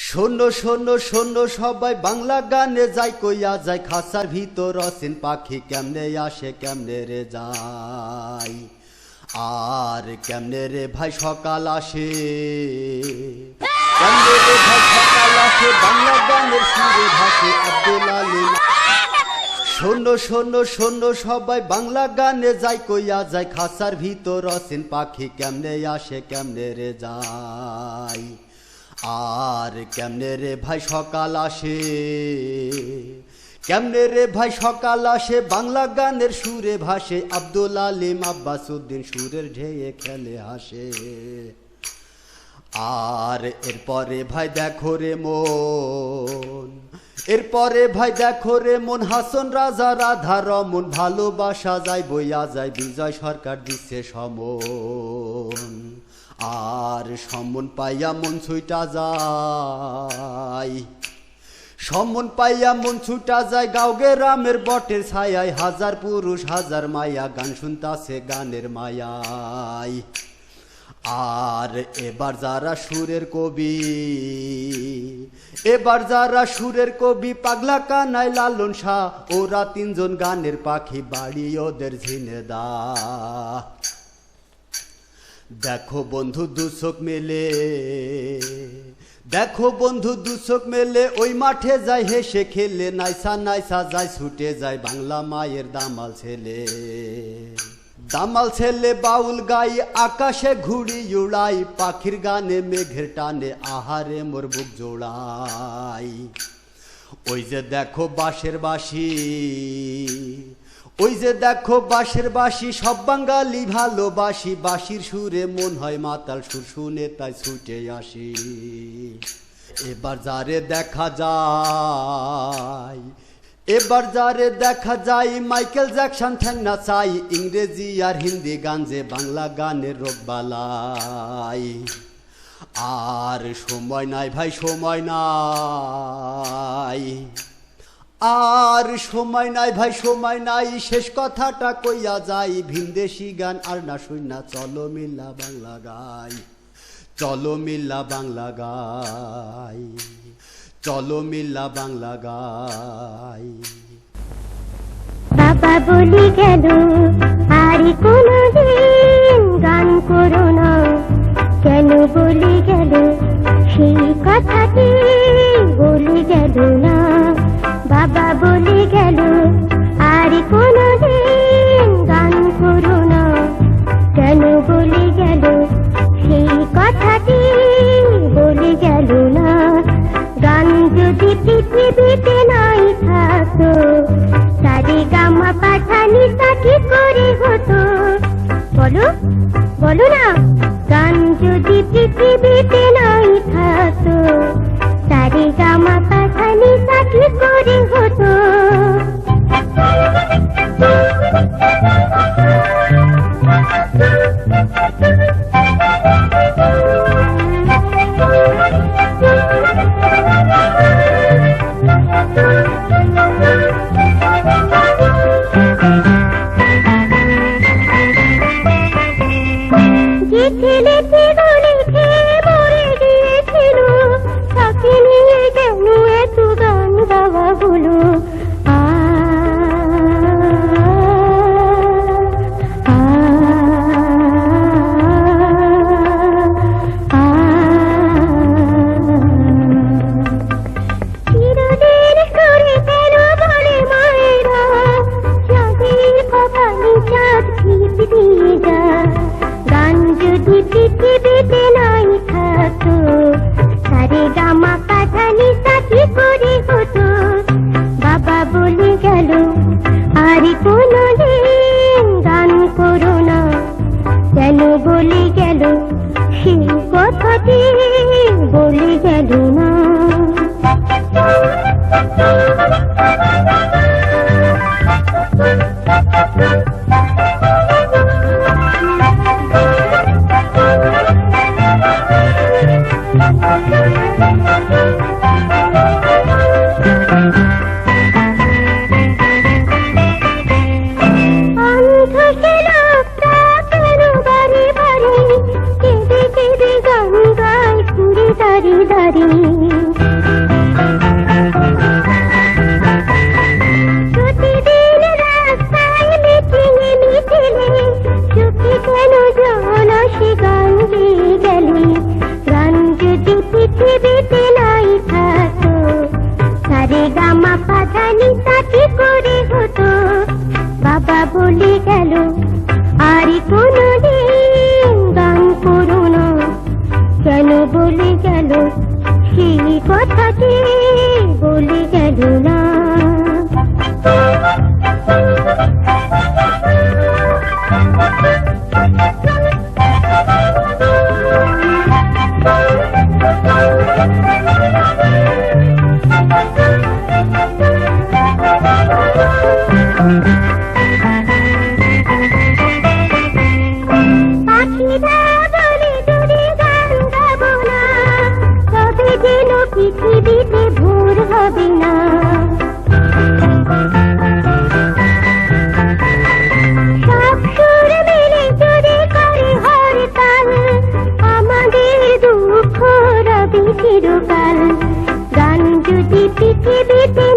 শোনো শোনো শোনো সবাই বাংলা গানে যাই কইয়া যায় খাসার ভিতর অসীন পাখি কেমনে আসে কেমনে রে যায় আর কেমনে রে ভাই সকাল আসে কেমনে রে ভাই সকাল আসে বাংলা গানের সুরে ভাসে আব্দুল আলীম। শোনো শোনো শোনো সবাই বাংলা গানে যাই কইয়া যায় খাসার ভিতর অসীন পাখি কেমনে আসে কেমনে রে যায় আর কেমনে রে ভাই সকাল আসে কেমনে রে ভাই সকাল আসে বাংলা গানের সুরে ভাসে আব্দুল আলীম আব্বাস উদ্দিন সুরের ঢেয়ে খেলে হাসে। আর এরপরে ভাই দেখো রে মন এরপরে ভাই দেখো রে মন হাসন রাজা রাধা রমন ভালোবাসা যায় বইয়া যায় বিজয় সরকার দিচ্ছে সমন আর সম্মন পাইয়া মন ছুটা যায় সম্মন পাইয়া মন ছুটা যায় গাঁওগে রামের বটের ছায়ায় হাজার পুরুষ হাজার মায়া গান শুনতাছে গানের মায়ায়। আর এবার যারা সুরের কবি এবার যারা সুরের কবি পাগলা কানাই লালন শাহ ওরা তিনজন গানের পাখি বাড়ি ওদের ঝিনেদা। দেখো বন্ধু দুচোখ মেলে দেখো বন্ধু দুচোখ মেলে ওই মাঠে যায় হেসে খেলে নাইসা নাইসা যায় ছুটে যায় বাংলা মায়ের দামাল ছেলে দামাল ছেলে বাউল গাই আকাশে ঘুড়ি উড়াই পাখির গানে মেঘের টানে আহারে মোর বুক জোড়াই। ওই যে দেখো বাঁশের বাঁশি ওই যে দেখো বাঁশের বাঁশি সব বাঙালি ভালোবাসি বাঁশির সুরে মন হয় মাতাল সুর শুনে তাই ছুটে আসি। এবার যারে দেখা যায় এবার যারে দেখা যায় মাইকেল জ্যাকসন ঠ্যাংনা চাই ইংরেজি আর হিন্দি গান যে বাংলা গানের রোগবালাই। আর সময় নাই ভাই সময় নাই আর সময় নাই ভাই সময় নাই শেষ কথাটা কইয়া যাই ভিনদেশি গান আর না শুননা চলো মিল্লা বাংলা গাই চলো মিল্লা বাংলা গাই চলো মিল্লা বাংলা গাই। বাবা বলি গেল আর কোনদিন গান করো না কেন বলি গেল সেই কথাটি বলি গেল না বাবা বলি গেল আর কোনদিন গান করো না কেন বলি গেল সেই কথাটি বলি গেল না। গান যদি পৃথিবীতে নাই থাকতো সারে গামা পাঠানি তা কি করে হতো বলো বলো না। গান যদি পৃথিবীতে নাই থাকতো সারে গামা পাঠানি তা কি করে হতো। যে ছেলেটি গলিতে মরে গিয়েছিল তাকে নিয়ে কেন এত গান গাওয়া হলো। গান যদি পৃথিবীতে নাই থাকতো সারে গামা পাঠানি তা কি করে হতো। বাবা বলে গেল আর কোনদিন গান করো না কেন বলে গেল সেই কথাটি বলে গেল না। অন্ধ ছিল কেন বাড়ি বাড়ি কেঁদে কেঁদে গান গায় ঘুরে দাঁড়িয়ে দাড়ি প্রতিদিন রাস্তায় মিছিলে মিছিলে চোখে কেন জল সে গান গেয়ে গেলে গান যদি পৃথিবীতে নাই থাকতো সারে গামা পাধানি তাকে করে হতো বাবা বলে গেল আর কোনদিন গান করো না কেন বলে গেল সেই কথাকে বলে গেল না পাখিরা বলে যদি গান গাবো না তবে যেন পৃথিবীতে ভোর হবে না সব সুর মিলে যদি করে হরতাল আমাদের দুঃখ রবে চিরকাল গান যদি পৃথিবীতে